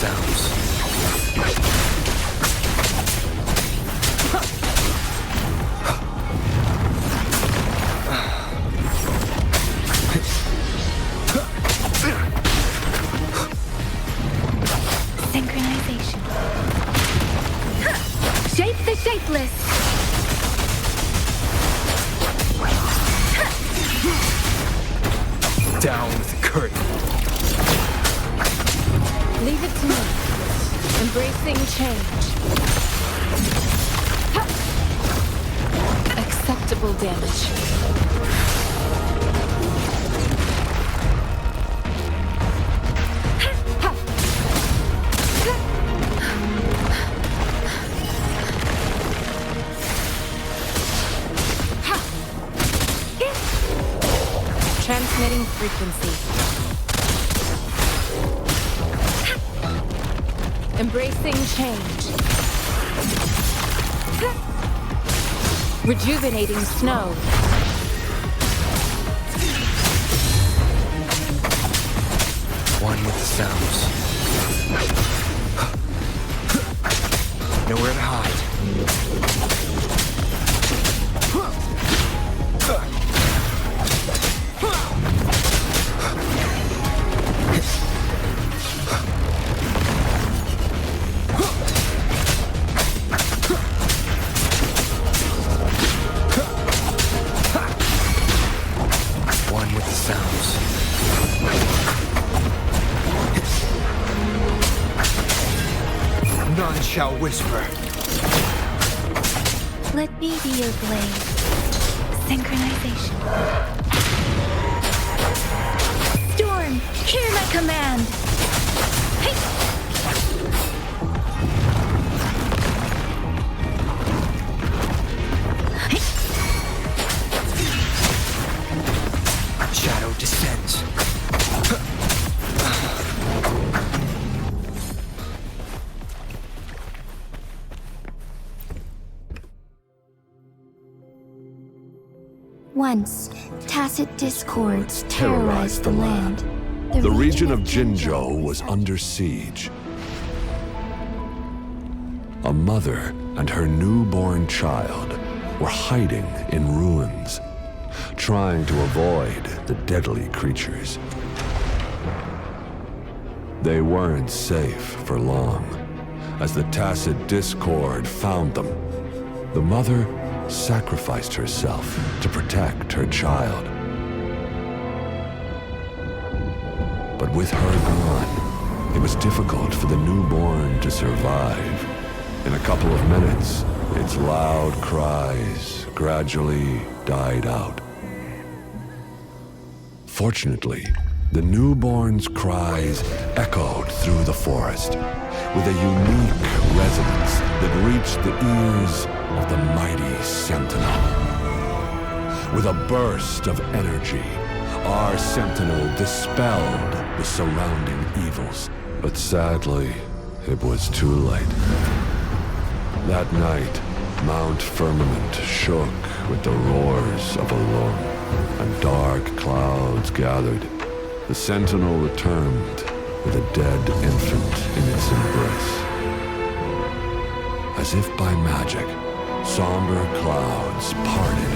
sounds. Synchronization. Shape the shapeless. Down with the curtain. Leave it to me. Embracing change. Acceptable damage. Transmitting frequency. Embracing change. Rejuvenating snow. One with the sounds. Nowhere to hide. One with the sounds. None shall whisper. Let me be your blade. Synchronization. Storm, hear my command. Hey. Shadow descends. Once, tacit discords terrorized the land. The region of Jinzhou was under siege. A mother and her newborn child were hiding in ruins, trying to avoid the deadly creatures. They weren't safe for long, as the tacit discord found them. The mother sacrificed herself to protect her child. But with her gone, it was difficult for the newborn to survive. In a couple of minutes, its loud cries gradually died out. Fortunately, the newborn's cries echoed through the forest with a unique resonance that reached the ears of the mighty Sentinel. With a burst of energy, our Sentinel dispelled the surrounding evils. But sadly, it was too late. That night, Mount Firmament shook with the roars of a lung, and dark clouds gathered. The Sentinel returned with a dead infant in its embrace. As if by magic, somber clouds parted,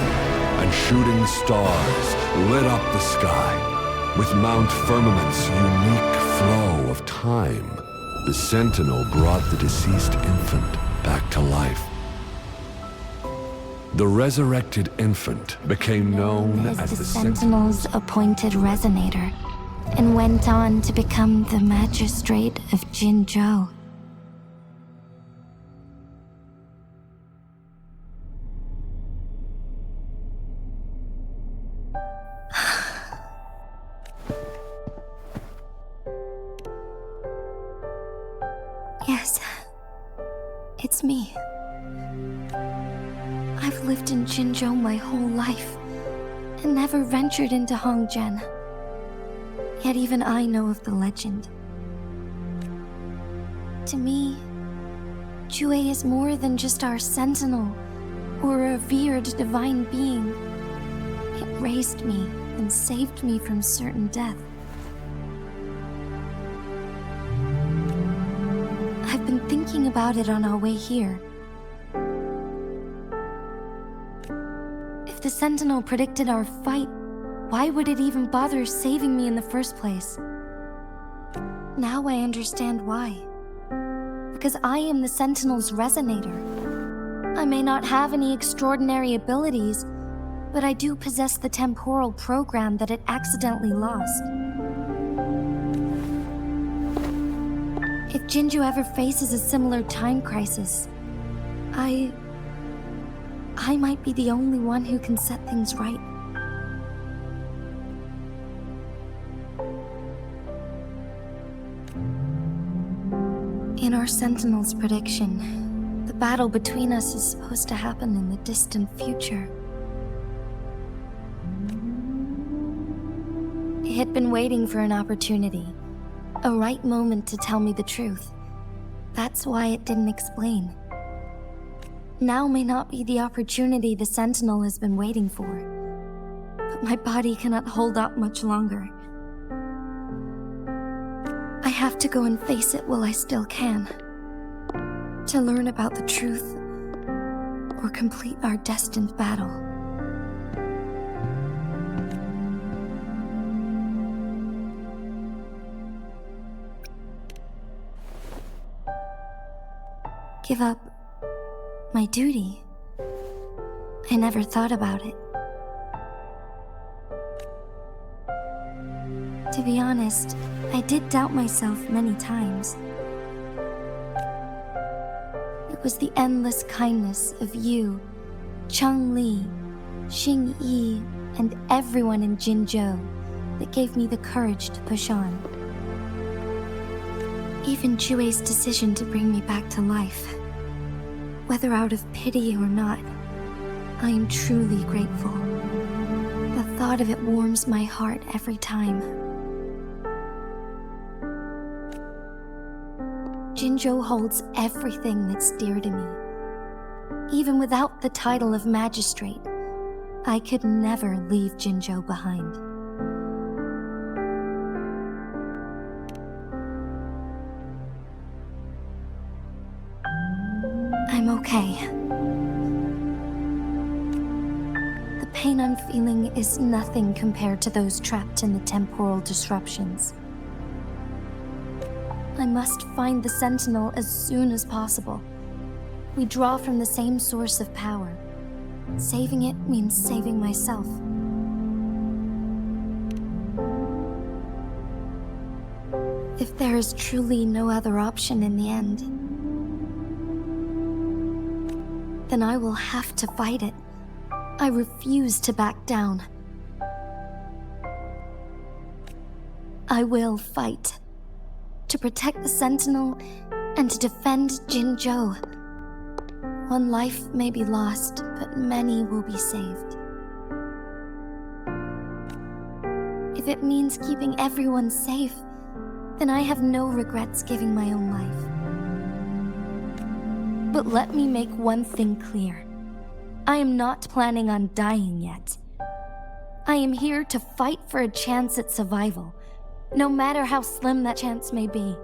and shooting stars lit up the sky. With Mount Firmament's unique flow of time, the Sentinel brought the deceased infant back to life. The resurrected infant became known as the Sentinel's appointed resonator, and went on to become the magistrate of Jinzhou. Yes, it's me. I've lived in Jinzhou my whole life, and never ventured into Hongjian. Yet even I know of the legend. To me, Jue is more than just our sentinel, or a revered divine being. It raised me and saved me from certain death. been thinking about it on our way here. If the Sentinel predicted our fight, why would it even bother saving me in the first place? Now I understand why. Because I am the Sentinel's resonator. I may not have any extraordinary abilities, but I do possess the temporal program that it accidentally lost. If Jinjo ever faces a similar time crisis, I might be the only one who can set things right. In our Sentinel's prediction, the battle between us is supposed to happen in the distant future. It had been waiting for an opportunity, a right moment to tell me the truth. That's why it didn't explain. Now may not be the opportunity the Sentinel has been waiting for, but my body cannot hold up much longer. I have to go and face it while I still can, to learn about the truth or complete our destined battle. Give up my duty? I never thought about it. To be honest, I did doubt myself many times. It was the endless kindness of you, Cheng-Li, Xing-Yi, and everyone in Jinzhou that gave me the courage to push on. Even Jue's decision to bring me back to life, whether out of pity or not, I am truly grateful. The thought of it warms my heart every time. Jinzhou holds everything that's dear to me. Even without the title of magistrate, I could never leave Jinzhou behind. I'm okay. The pain I'm feeling is nothing compared to those trapped in the temporal disruptions. I must find the Sentinel as soon as possible. We draw from the same source of power. Saving it means saving myself. If there is truly no other option in the end, then I will have to fight it. I refuse to back down. I will fight. To protect the Sentinel and to defend Jinzhou. One life may be lost, but many will be saved. If it means keeping everyone safe, then I have no regrets giving my own life. But let me make one thing clear. I am not planning on dying yet. I am here to fight for a chance at survival, no matter how slim that chance may be.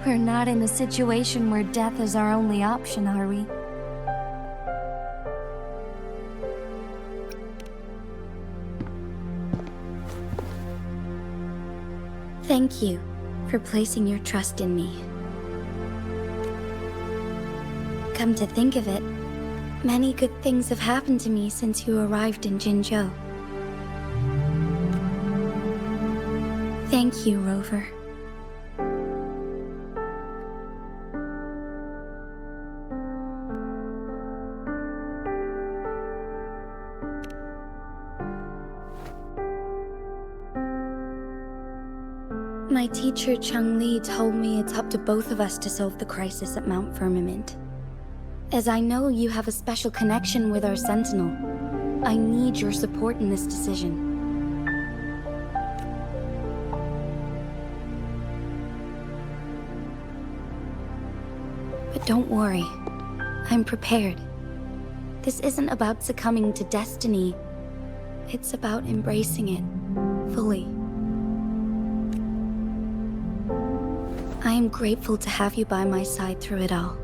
We're not in a situation where death is our only option, are we? Thank you for placing your trust in me. Come to think of it, many good things have happened to me since you arrived in Jinzhou. Thank you, Rover. My teacher Cheng-Li told me it's up to both of us to solve the crisis at Mount Firmament. As I know you have a special connection with our Sentinel, I need your support in this decision. But don't worry, I'm prepared. This isn't about succumbing to destiny, it's about embracing it fully. I am grateful to have you by my side through it all.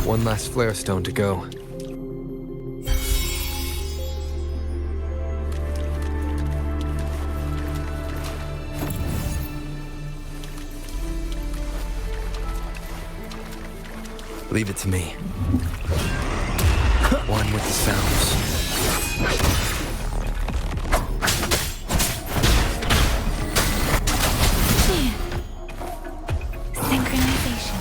One last flare stone to go. Leave it to me. One with the sounds. Synchronization.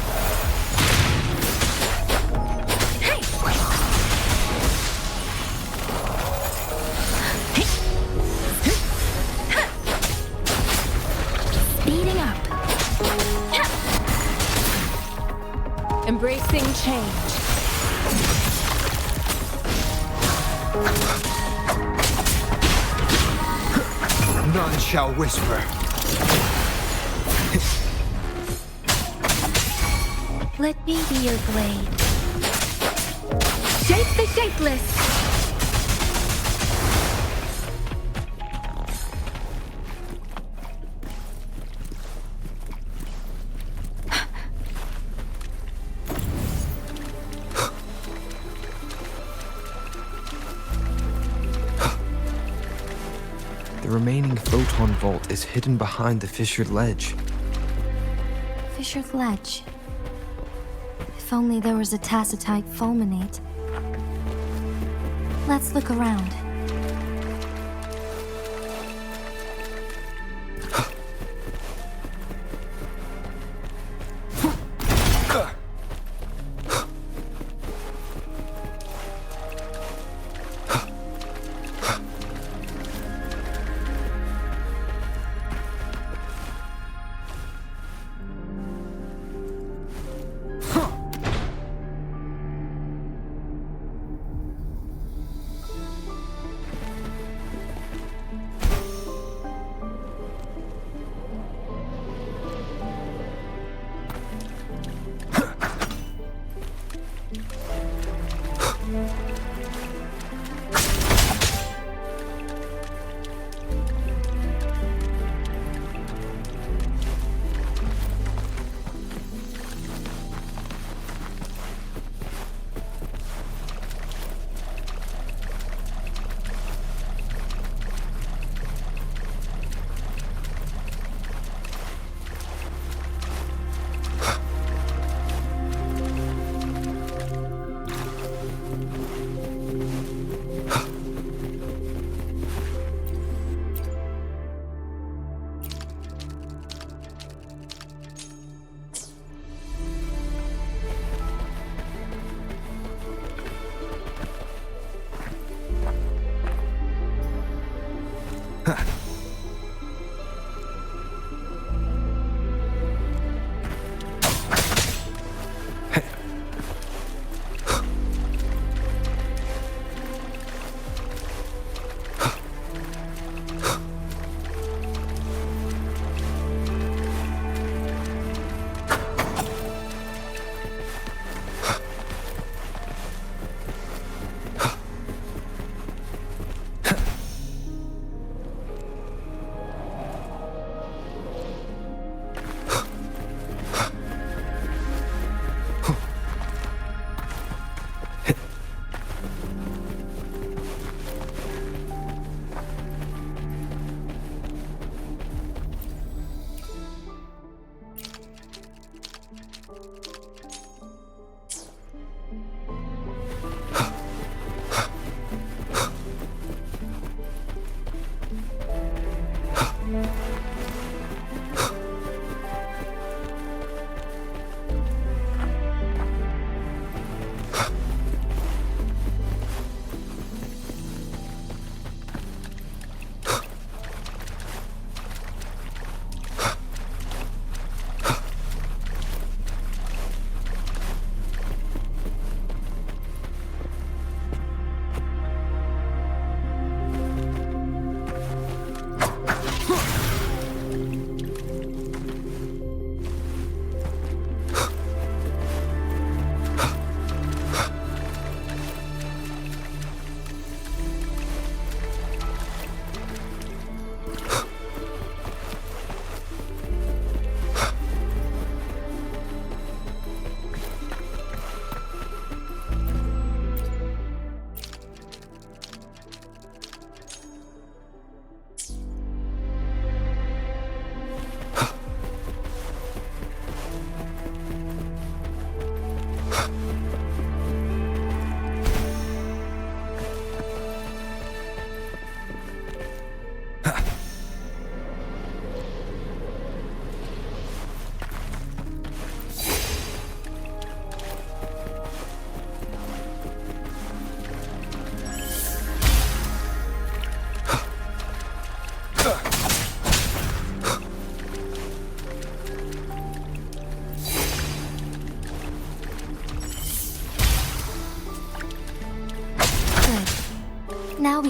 Speeding up. Embracing change. None shall whisper. Let me be your blade. Shape the shapeless. The remaining photon vault is hidden behind the fissured ledge. Fissured ledge. If only there was a tacitite fulminate. Let's look around.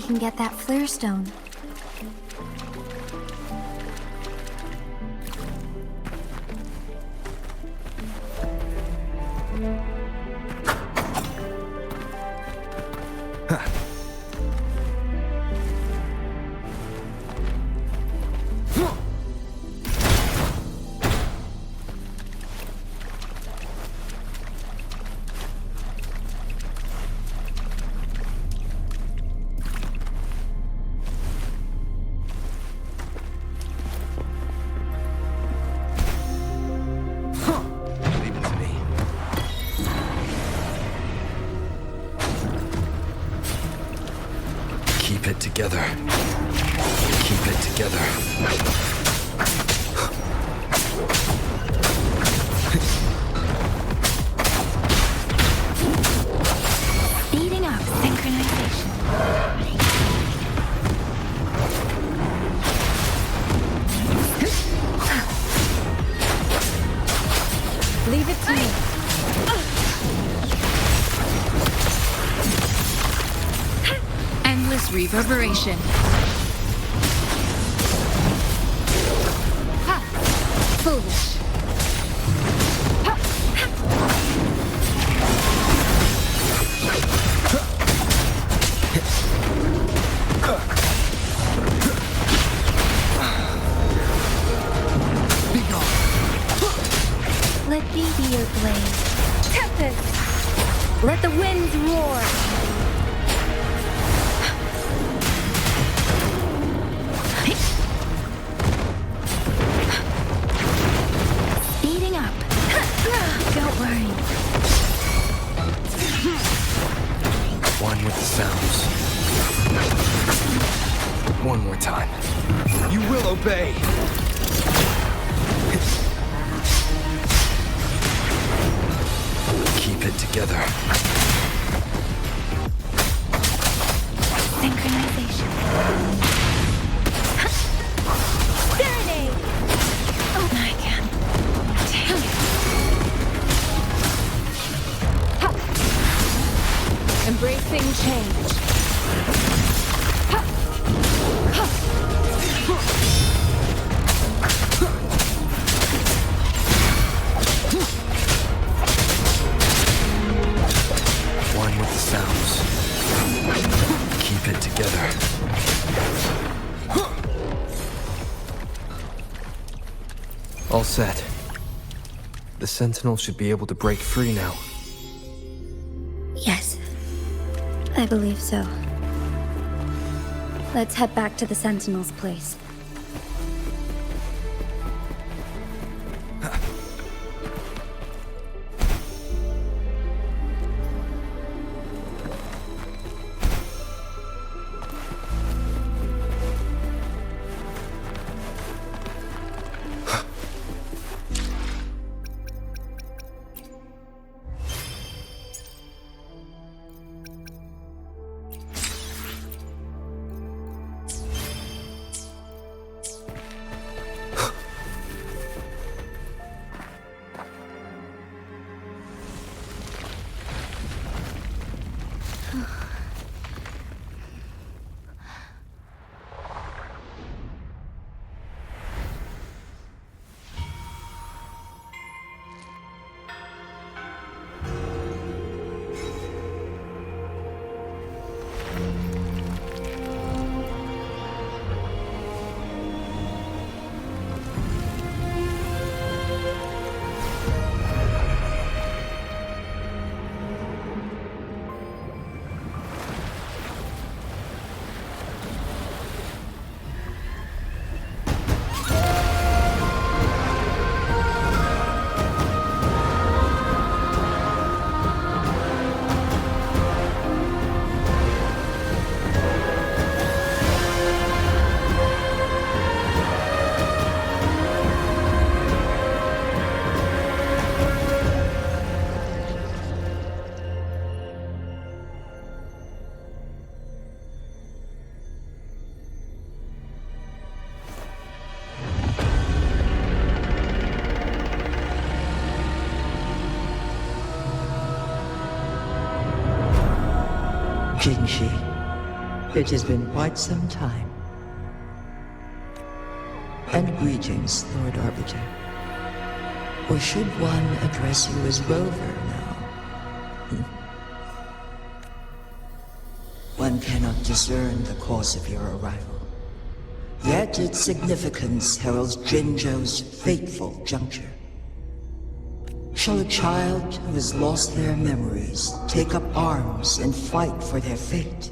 can get that flare stone. Keep it together. Keep it together. Speeding up synchronization. Leave it to me. Endless reverberation. Ha! Foolish. Ha! Be gone. Let me be your blade. Tempest! Let the winds roar. Speeding up. Don't worry. One with the sounds. One more time. You will obey. Keep it together. Synchronization. Serenade! Oh, I can. Damn it. Embracing change. One with the sounds. Keep it together. All set. The Sentinel should be able to break free now. Yes, I believe so. Let's head back to the Sentinel's place. Didn't she? It has been quite some time. And greetings, Lord Arbiter. Or should one address you as Rover now? One cannot discern the cause of your arrival. Yet its significance heralds Jinzhou's fateful juncture. Shall a child who has lost their memories take up arms and fight for their fate?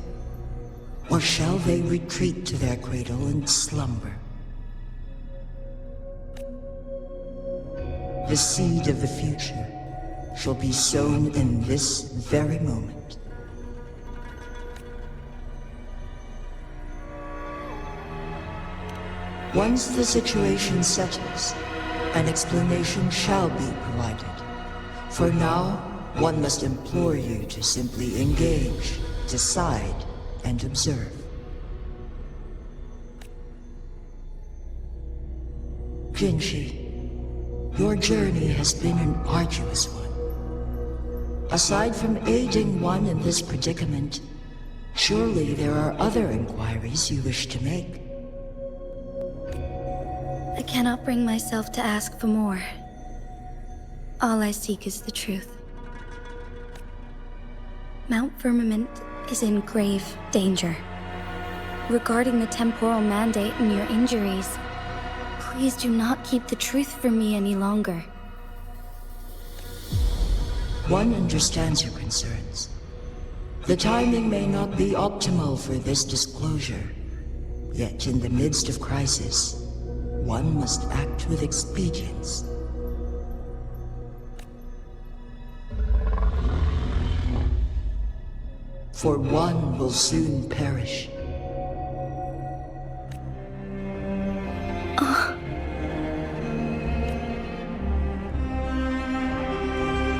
Or shall they retreat to their cradle and slumber? The seed of the future shall be sown in this very moment. Once the situation settles, an explanation shall be provided. For now, one must implore you to simply engage, decide, and observe. Jinshi, your journey has been an arduous one. Aside from aiding one in this predicament, surely there are other inquiries you wish to make. I cannot bring myself to ask for more. All I seek is the truth. Mount Firmament is in grave danger. Regarding the temporal mandate and your injuries, please do not keep the truth from me any longer. One understands your concerns. The timing may not be optimal for this disclosure. Yet in the midst of crisis, one must act with expedience. For one will soon perish.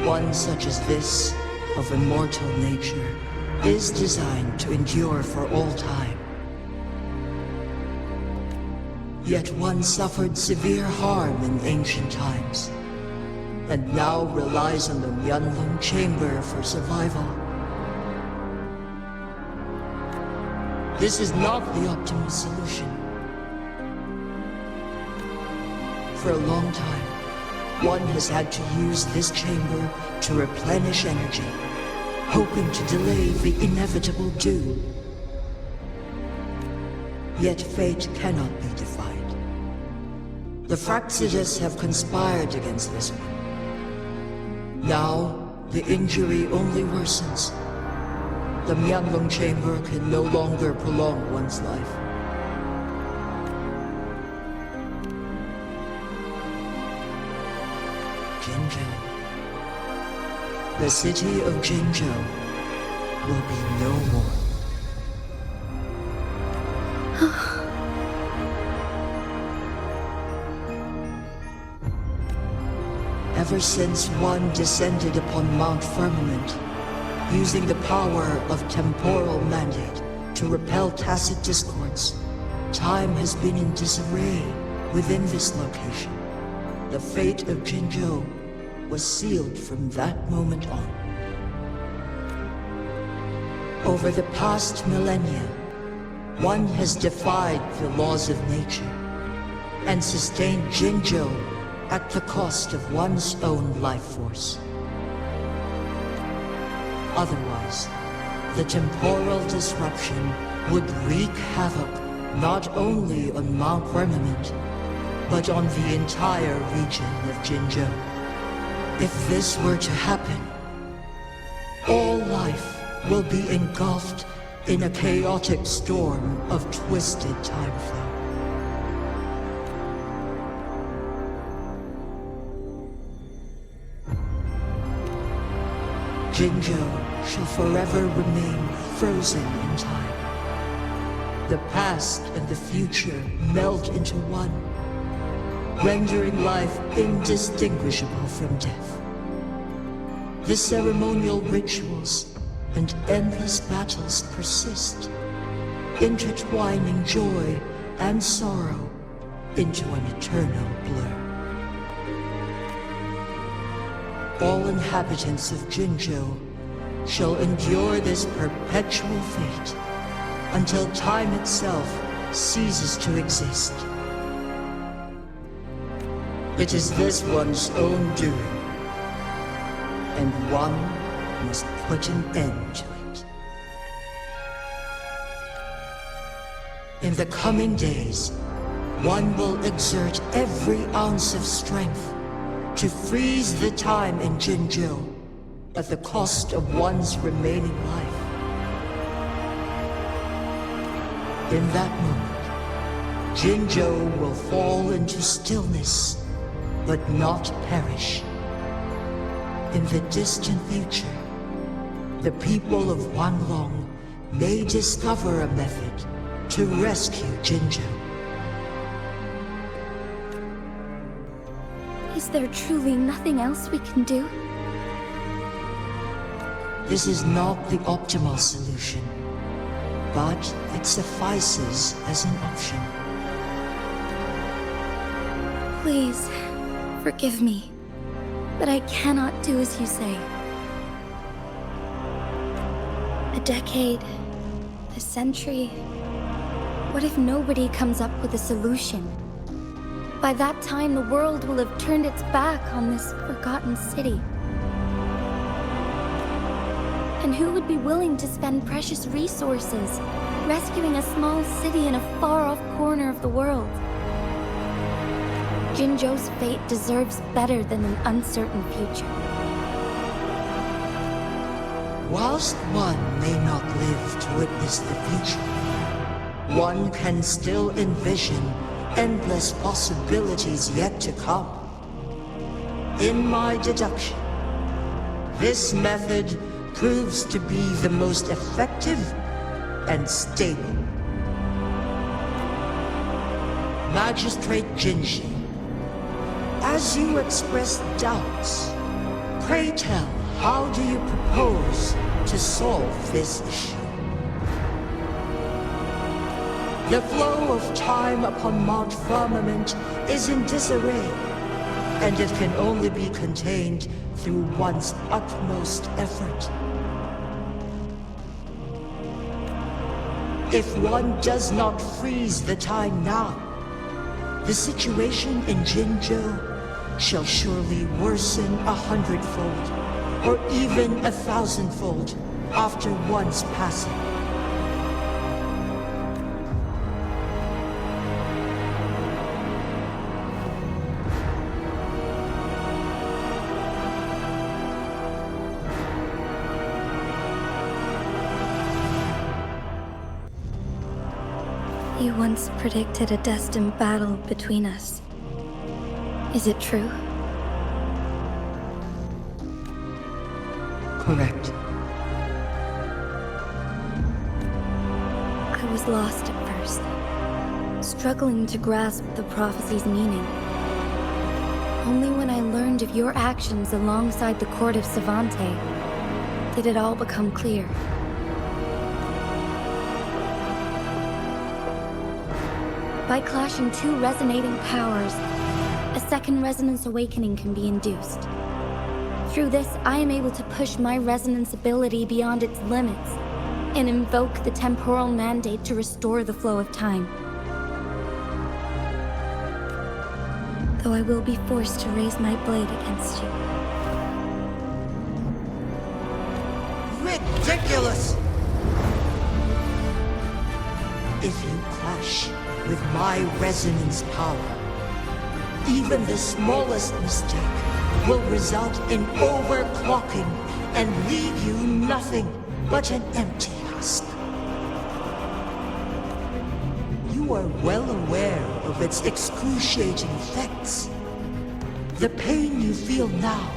One such as this, of immortal nature, is designed to endure for all time. Yet one suffered severe harm in ancient times, and now relies on the Myanlong Chamber for survival. This is not the optimal solution. For a long time, one has had to use this chamber to replenish energy, hoping to delay the inevitable doom. Yet fate cannot be defied. The Fraxidas have conspired against this one. Now, the injury only worsens. The Myanlong Chamber can no longer prolong one's life. Jinzhou. The city of Jinzhou will be no more. Ever since one descended upon Mount Firmament, using the power of temporal mandate to repel tacit discords, time has been in disarray within this location. The fate of Jinzhou was sealed from that moment on. Over the past millennia, one has defied the laws of nature and sustained Jinzhou at the cost of one's own life force. Otherwise, the temporal disruption would wreak havoc not only on Mount Firmament, but on the entire region of Jinzhou. If this were to happen, all life will be engulfed in a chaotic storm of twisted time flow. Jinzhou shall forever remain frozen in time. The past and the future melt into one, rendering life indistinguishable from death. The ceremonial rituals and endless battles persist, intertwining joy and sorrow into an eternal blur. All inhabitants of Jinzhou shall endure this perpetual fate until time itself ceases to exist. It is this one's own doing, and one must put an end to it. In the coming days, one will exert every ounce of strength to freeze the time in Jinzhou at the cost of one's remaining life. In that moment, Jinzhou will fall into stillness, but not perish. In the distant future, the people of Wanlong may discover a method to rescue Jinzhou. Is there truly nothing else we can do? This is not the optimal solution, but it suffices as an option. Please, forgive me, but I cannot do as you say. A decade, a century. What if nobody comes up with a solution? By that time, the world will have turned its back on this forgotten city. And who would be willing to spend precious resources rescuing a small city in a far-off corner of the world? Jinzhou's fate deserves better than an uncertain future. Whilst one may not live to witness the future, one can still envision endless possibilities yet to come. In my deduction, this method proves to be the most effective and stable. Magistrate Jinji, as you express doubts, pray tell, how do you propose to solve this issue? The flow of time upon Mount Firmament is in disarray, and it can only be contained through one's utmost effort. If one does not freeze the time now, the situation in Jinzhou shall surely worsen 100-fold, or even 1,000-fold after one's passing. You once predicted a destined battle between us. Is it true? Correct. I was lost at first, struggling to grasp the prophecy's meaning. Only when I learned of your actions alongside the court of Savante did it all become clear. By clashing two resonating powers, a second resonance awakening can be induced. Through this, I am able to push my resonance ability beyond its limits and invoke the temporal mandate to restore the flow of time. Though I will be forced to raise my blade against you. Ridiculous! If you clash with my resonance power, even the smallest mistake will result in overclocking and leave you nothing but an empty husk. You are well aware of its excruciating effects. The pain you feel now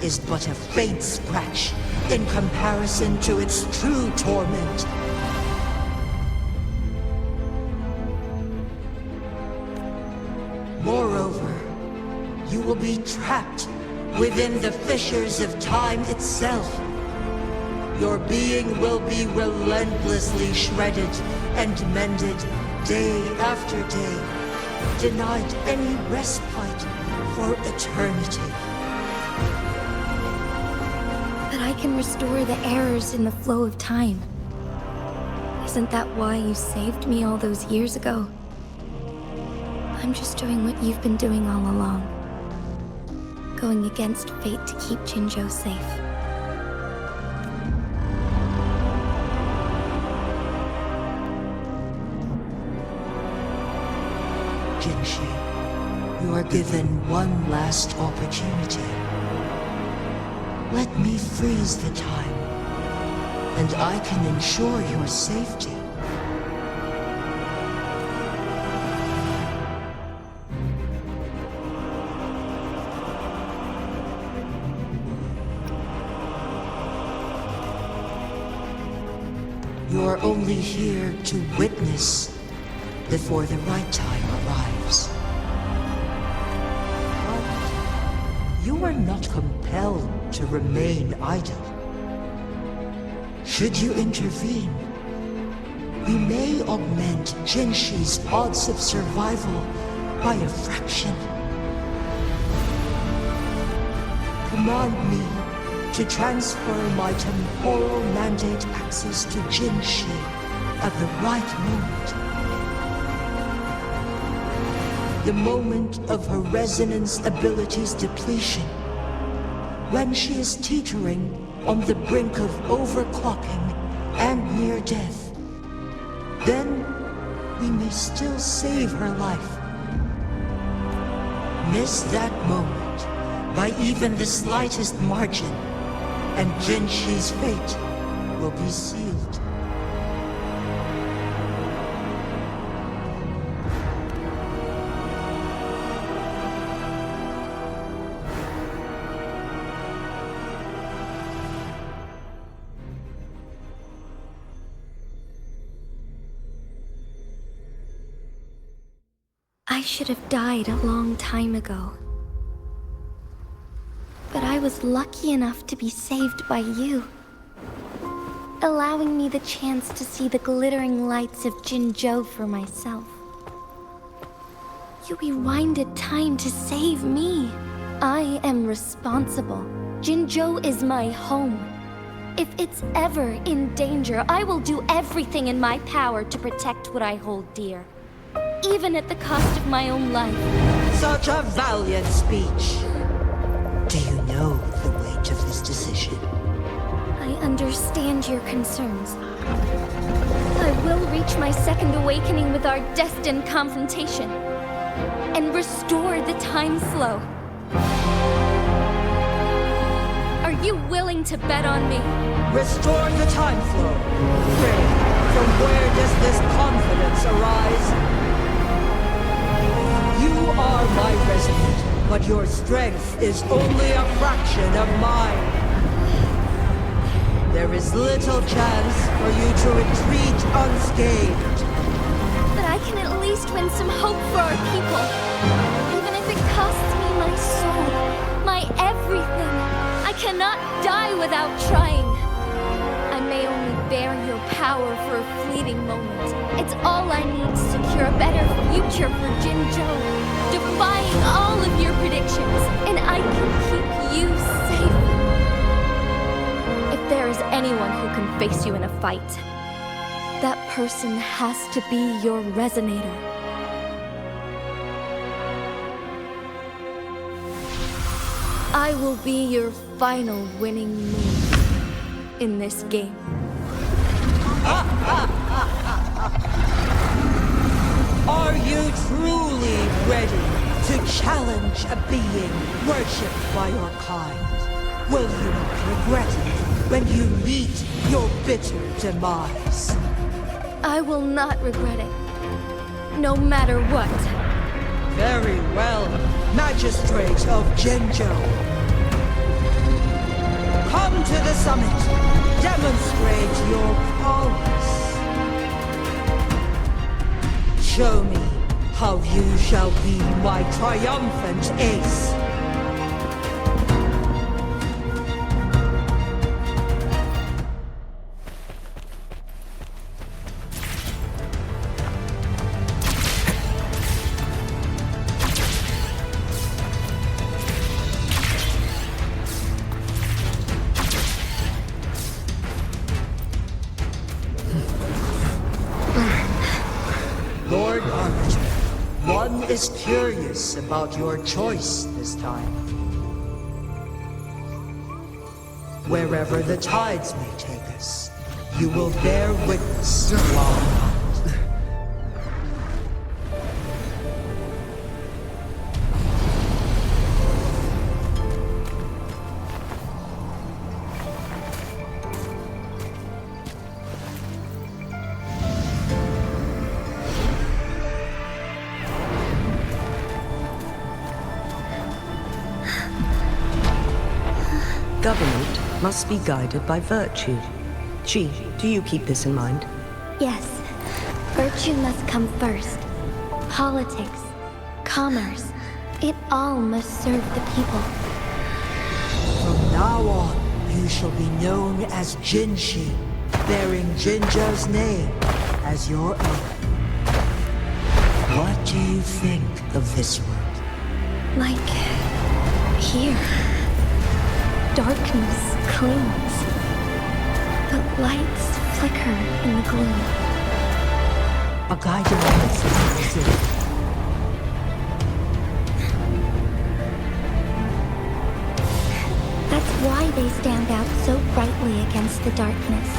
is but a faint scratch in comparison to its true torment. Moreover, you will be trapped within the fissures of time itself. Your being will be relentlessly shredded and mended day after day, denied any respite for eternity. But I can restore the errors in the flow of time. Is Isn't that why you saved me all those years ago? I'm just doing what you've been doing all along. Going against fate to keep Jinzhou safe. Jinshi, you are given one last opportunity. Let me freeze the time, and I can ensure your safety. You're only here to witness before the right time arrives. But you are not compelled to remain idle. Should you intervene, we may augment Jinshi's odds of survival by a fraction. Command me to transfer my temporal mandate access to Jinshi at the right moment. The moment of her resonance ability's depletion, when she is teetering on the brink of overclocking and near death. Then we may still save her life. Miss that moment by even the slightest margin, and Jinshi's fate will be sealed. I should have died a long time ago. But I was lucky enough to be saved by you, allowing me the chance to see the glittering lights of Jinzhou for myself. You rewinded time to save me. I am responsible. Jinzhou is my home. If it's ever in danger, I will do everything in my power to protect what I hold dear, even at the cost of my own life. Such a valiant speech. Do you know the weight of this decision? I understand your concerns. I will reach my second awakening with our destined confrontation and restore the time flow. Are you willing to bet on me? Restore the time flow. Pray, from where does this confidence arise? You are my resident, but your strength is only a fraction of mine. There is little chance for you to retreat unscathed. But I can at least win some hope for our people. Even if it costs me my soul, my everything. I cannot die without trying. I may only bear your power for a fleeting moment. It's all I need to secure a better future for Jinzhou, defying all of your predictions, and I can keep you safe. If there is anyone who can face you in a fight, that person has to be your resonator. I will be your final winning move in this game. Are you truly ready to challenge a being worshipped by your kind? Will you not regret it when you meet your bitter demise? I will not regret it, no matter what. Very well, Magistrate of Jinzhou. Come to the summit. Demonstrate your prowess. Show me how you shall be my triumphant ace. One is curious about your choice this time. Wherever the tides may take us, you will bear witness to our might. Government must be guided by virtue. Chi, do you keep this in mind? Yes, virtue must come first. Politics, commerce, it all must serve the people. From now on, you shall be known as Jinshi, bearing Jinjo's name as your own. What do you think of this world? Like here. Darkness clings. The lights flicker in the gloom. A guiding message is it? That's why they stand out so brightly against the darkness.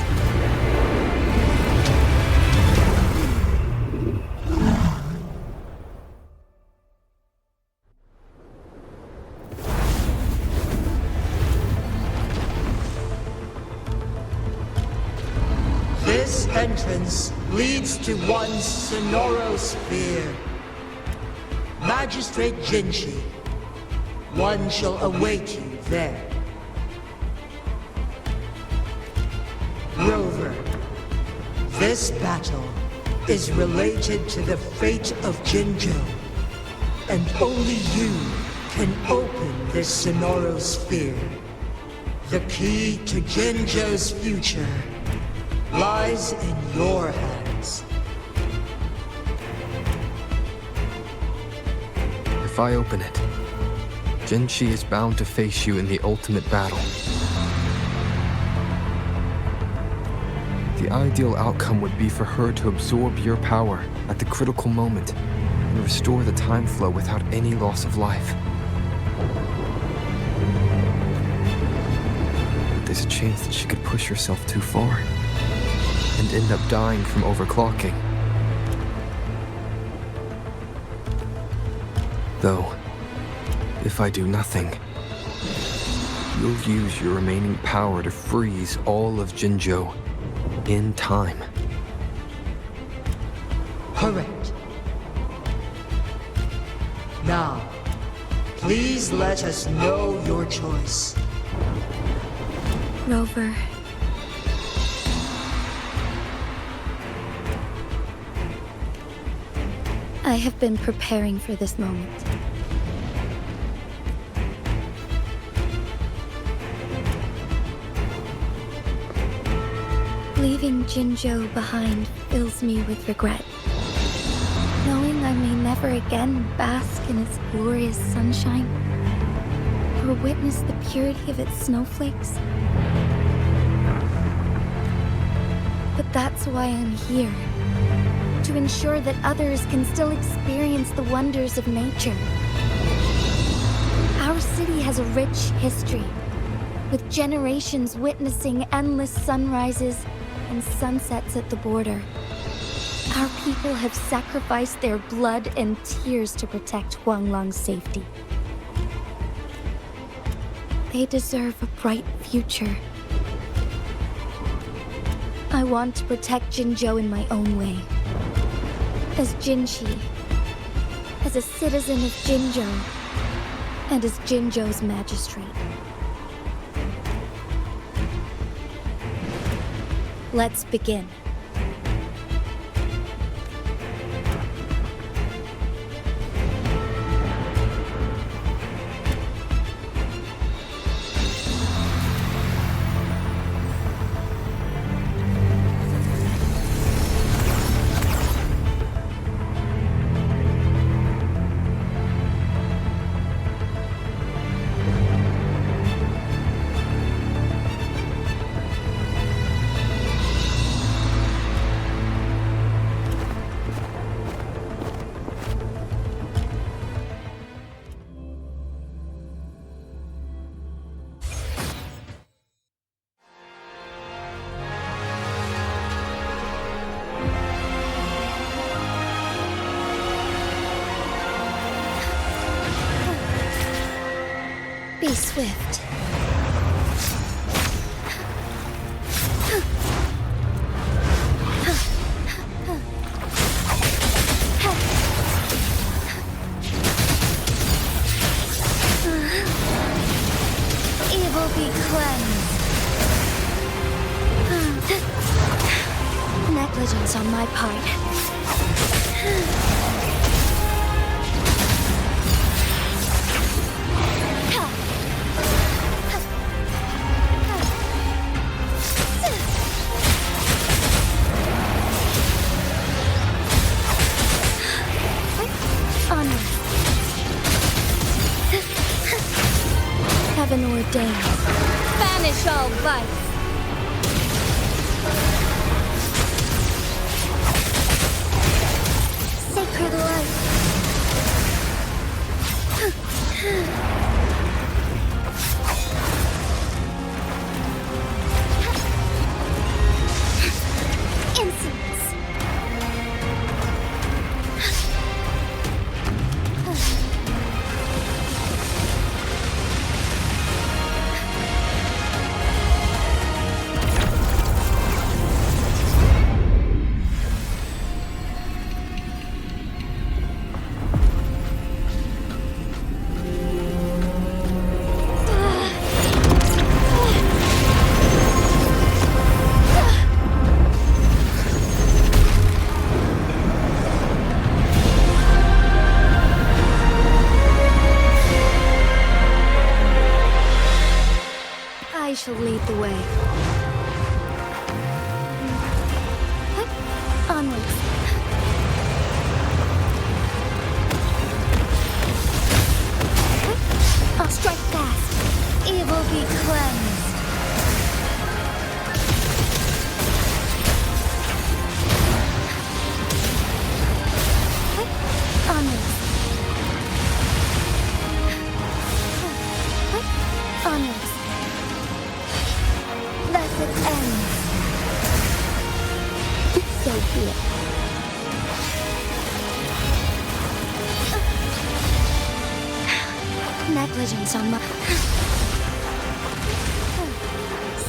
This entrance leads to one's Sonoro sphere. Magistrate Jinshi, one shall await you there. Rover, this battle is related to the fate of Jinjo, and only you can open this Sonoro sphere. The key to Jinjo's future lies in your hands. If I open it, Jinshi is bound to face you in the ultimate battle. The ideal outcome would be for her to absorb your power at the critical moment and restore the time flow without any loss of life. But there's a chance that she could push herself too far and end up dying from overclocking. Though, if I do nothing, you'll use your remaining power to freeze all of Jinjo in time. Correct. Now, please let us know your choice. Rover. I have been preparing for this moment. Leaving Jinjo behind fills me with regret. Knowing I may never again bask in its glorious sunshine, or witness the purity of its snowflakes. But that's why I'm here. To ensure that others can still experience the wonders of nature. Our city has a rich history, with generations witnessing endless sunrises and sunsets at the border. Our people have sacrificed their blood and tears to protect Huanglong's safety. They deserve a bright future. I want to protect Jinjo in my own way. As Jinshi, as a citizen of Jinjo, and as Jinjo's magistrate. Let's begin. Be swift. Evil be cleansed. Negligence on my part. Honor. Heaven ordained. Banish all vice. Sacred light. Insolence. I shall lead the way. Onwards. I'll strike fast. Evil be cleansed. Onwards. Onwards. Let it end. So be it. Negligence on my...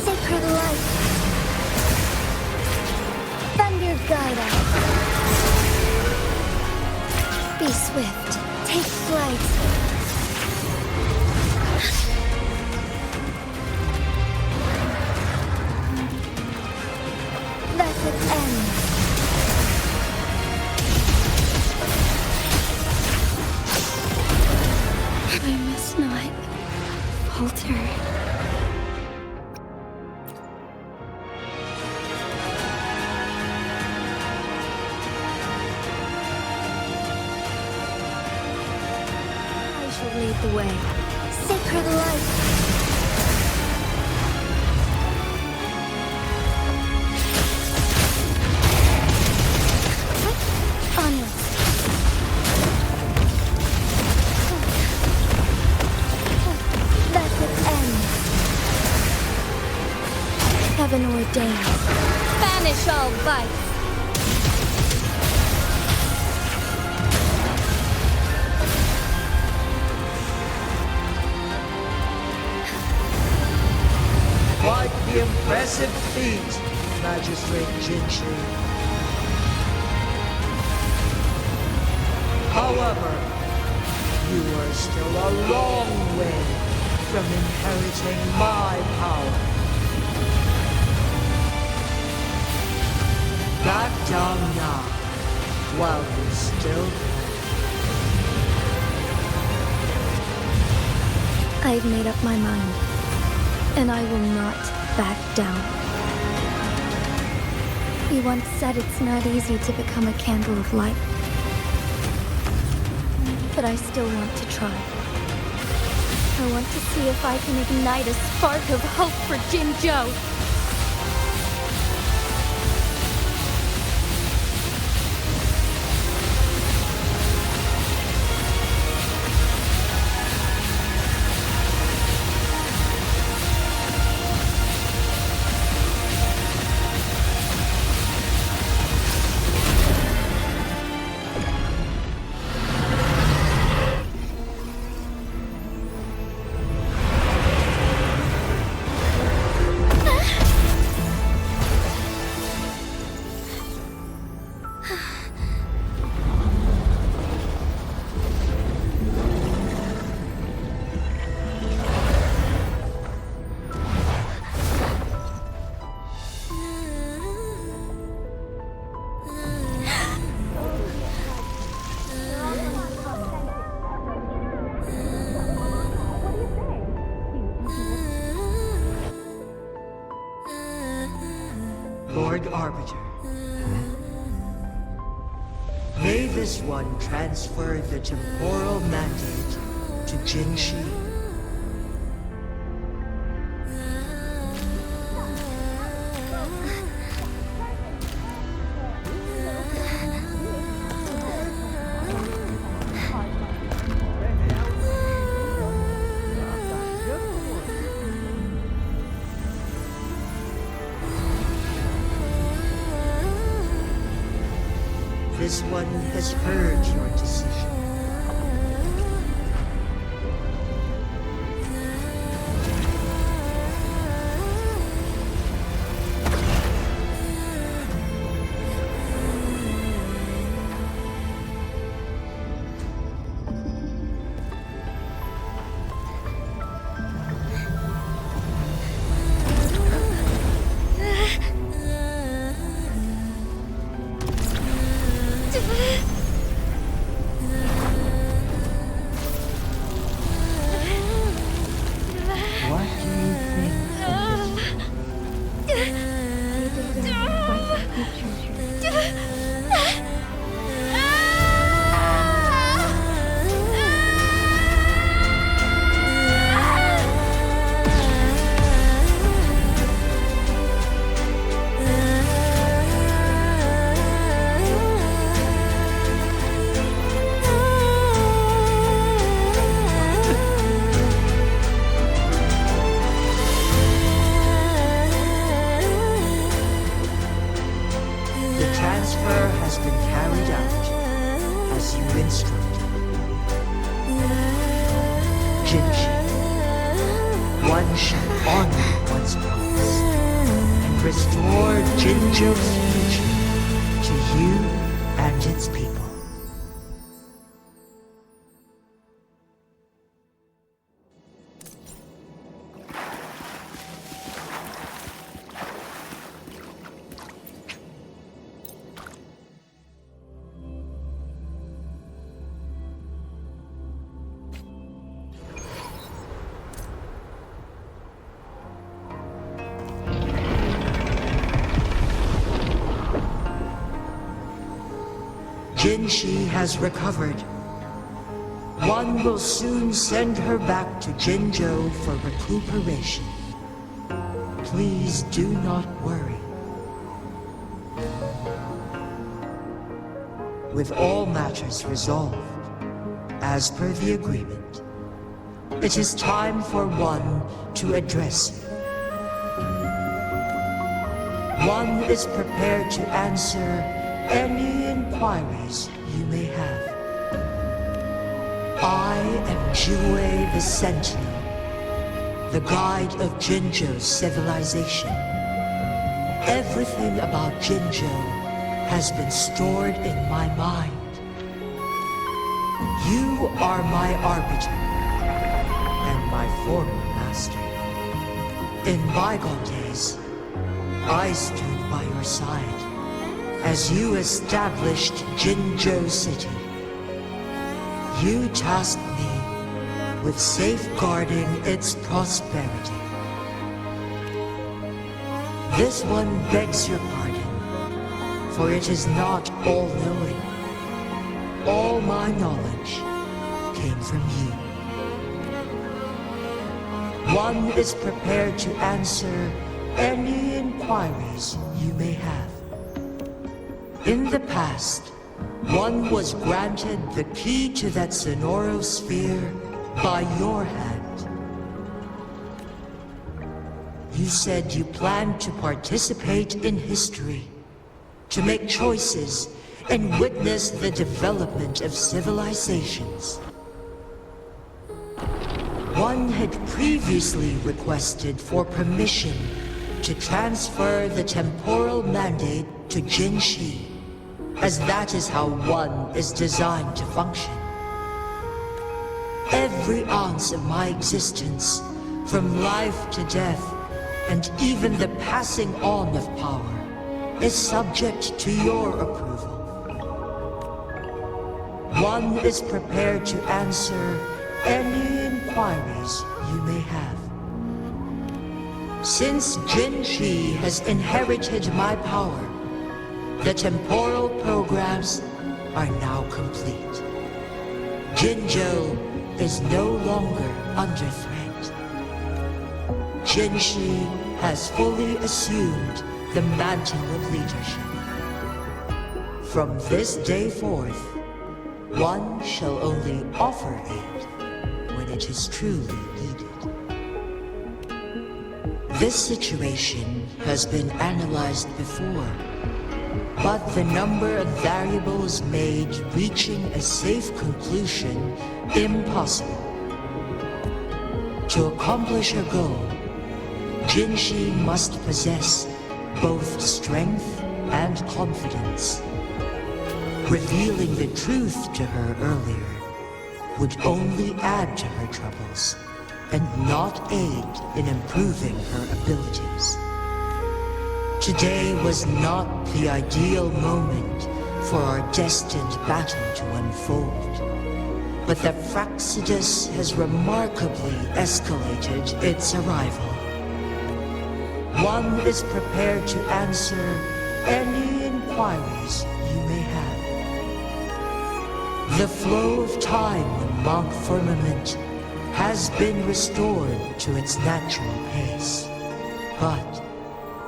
Sacred light. Thunder guide us. Be swift. Take flight. Let it end. I must not falter. I shall lead the way. Sacred light. Heaven ordained. Banish all vice. Quite the impressive feat, Magistrate Jinchi. However, you are still a long way from inheriting my power. Back down now, while you still... I've made up my mind, and I will not back down. You once said it's not easy to become a candle of light. But I still want to try. I want to see if I can ignite a spark of hope for Jinzhou. arbiter. May this one transfer the temporal mandate to Jinshi. This one has heard your decision. One shall honor one's promise and restore Jinjo's future to you and its people. Jinshi has recovered. One will soon send her back to Jinjo for recuperation. Please do not worry. With all matters resolved, as per the agreement, it is time for one to address you. One is prepared to answer any inquiries you may have. I am Jue the Sentinel, the guide of Jinjo's civilization. Everything about Jinjo has been stored in my mind. You are my arbiter and my former master. In bygone days, I stood by your side as you established Jinjo City. You tasked me with safeguarding its prosperity. This one begs your pardon, for it is not all-knowing. All my knowledge came from you. One is prepared to answer any inquiries you may have. In the past, one was granted the key to that Sonoro sphere by your hand. You said you planned to participate in history, to make choices and witness the development of civilizations. One had previously requested for permission to transfer the temporal mandate to Jinshi, as that is how one is designed to function. Every ounce of my existence, from life to death, and even the passing on of power, is subject to your approval. One is prepared to answer any inquiries you may have. Since Jinshi has inherited my power, the temporal programs are now complete. Jinzhou is no longer under threat. Jinshi has fully assumed the mantle of leadership. From this day forth, one shall only offer aid when it is truly needed. This situation has been analyzed before, but the number of variables made reaching a safe conclusion impossible. To accomplish her goal, Jinshi must possess both strength and confidence. Revealing the truth to her earlier would only add to her troubles and not aid in improving her abilities. Today was not the ideal moment for our destined battle to unfold, but the Fraccidus has remarkably escalated its arrival. One is prepared to answer any inquiries you may have. The flow of time in Mount Firmament has been restored to its natural pace, but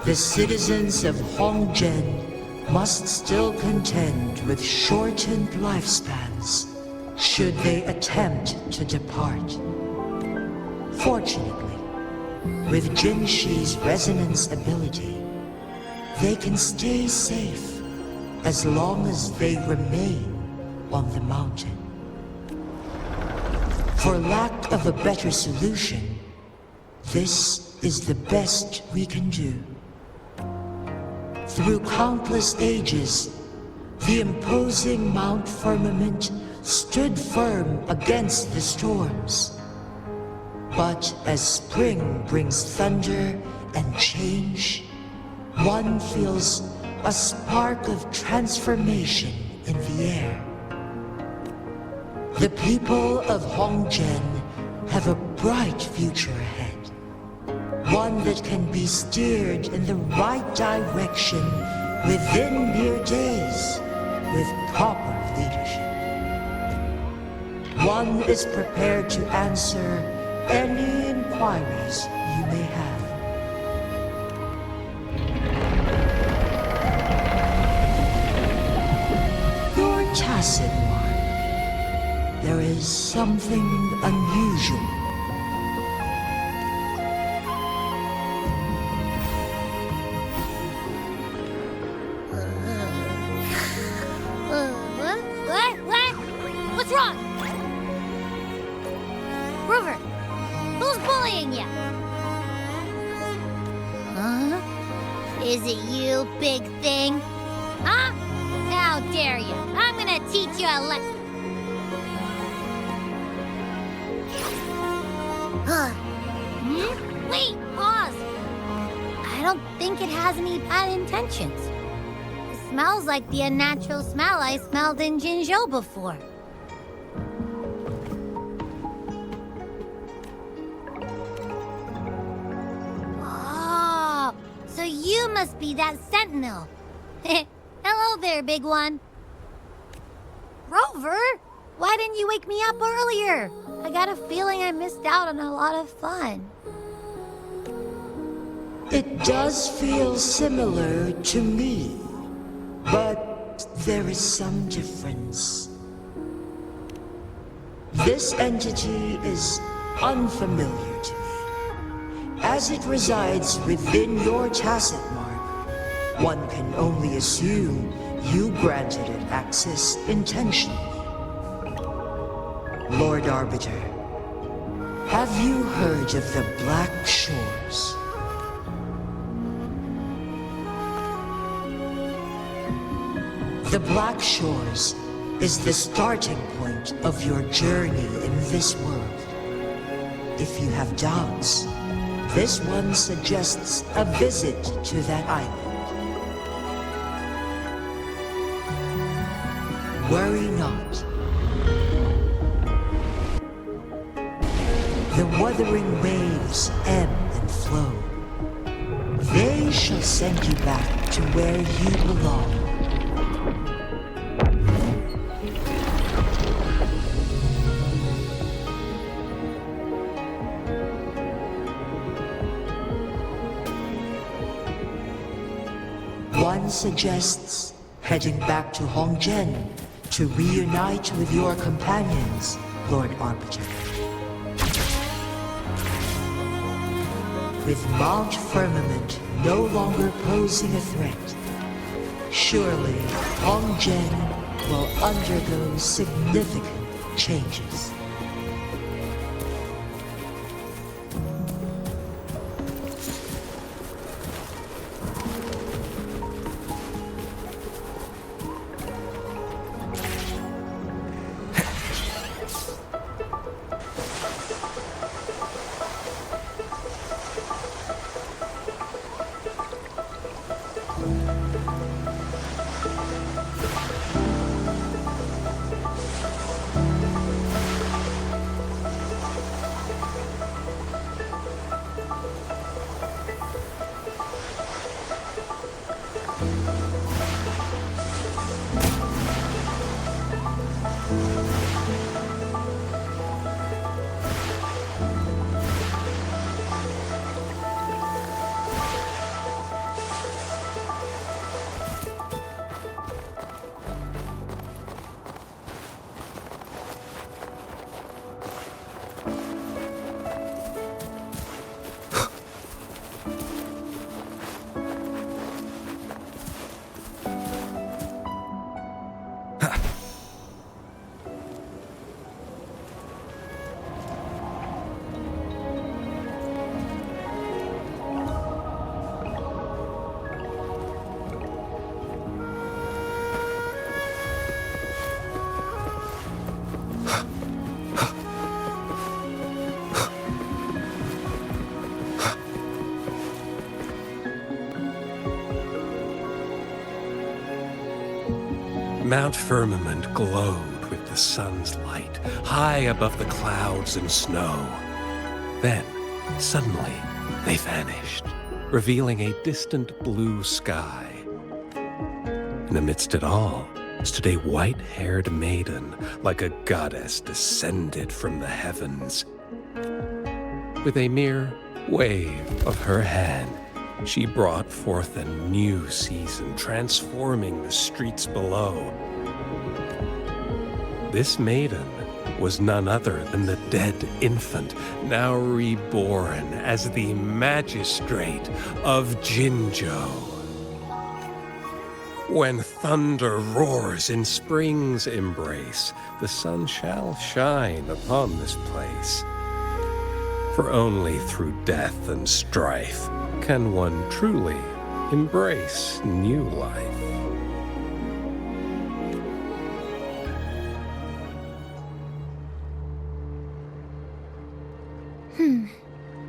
the citizens of Hongzhen must still contend with shortened lifespans should they attempt to depart. Fortunately, with Jinshi's resonance ability, they can stay safe as long as they remain on the mountain. For lack of a better solution, this is the best we can do. Through countless ages, the imposing Mount Firmament stood firm against the storms. But as spring brings thunder and change, one feels a spark of transformation in the air. The people of Hongzhen have a bright future ahead. One that can be steered in the right direction within mere days with proper leadership. One is prepared to answer any inquiries you may have. Your tacit mark. There is something unusual. What? What's wrong? Rover, who's bullying you? Huh? Is it you, big thing? Huh? How dare you? I'm gonna teach you a lesson. Wait, pause. I don't think it has any bad intentions. It smells like the unnatural smell I smelled in Jinzhou before. Oh, so you must be that sentinel. Hello there, big one. Rover, why didn't you wake me up earlier? I got a feeling I missed out on a lot of fun. It does feel similar to me, but there is some difference. This entity is unfamiliar to me. As it resides within your tacit mark, one can only assume you granted it access intentionally. Lord Arbiter, have you heard of the Black Shores? The Black Shores is the starting point of your journey in this world. If you have doubts, this one suggests a visit to that island. Worry not. The wuthering waves ebb and flow, They shall send you back to where you belong. One suggests heading back to Hongzhen to reunite with your companions, Lord Arbiter. With Mount Firmament no longer posing a threat, surely Hongzhen will undergo significant changes. Mount Firmament glowed with the sun's light, high above the clouds and snow. Then, suddenly, they vanished, revealing a distant blue sky. And amidst it all stood a white-haired maiden, like a goddess descended from the heavens. With a mere wave of her hand, she brought forth a new season, transforming the streets below. This maiden was none other than the dead infant, now reborn as the magistrate of Jinzhou. When thunder roars in spring's embrace, the sun shall shine upon this place. For only through death and strife can one truly embrace new life.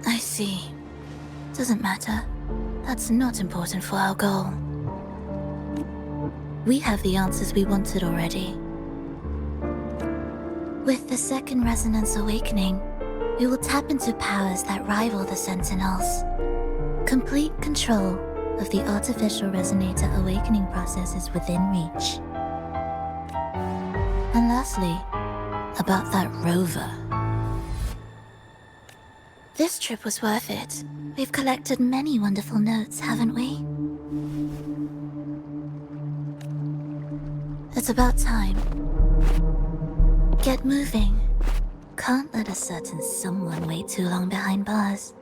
I see. Doesn't matter. That's not important for our goal. We have the answers we wanted already. With the second resonance awakening, we will tap into powers that rival the Sentinels. Complete control of the artificial resonator awakening process is within reach. And lastly, about that rover. This trip was worth it. We've collected many wonderful notes, haven't we? It's about time. Get moving. Can't let a certain someone wait too long behind bars.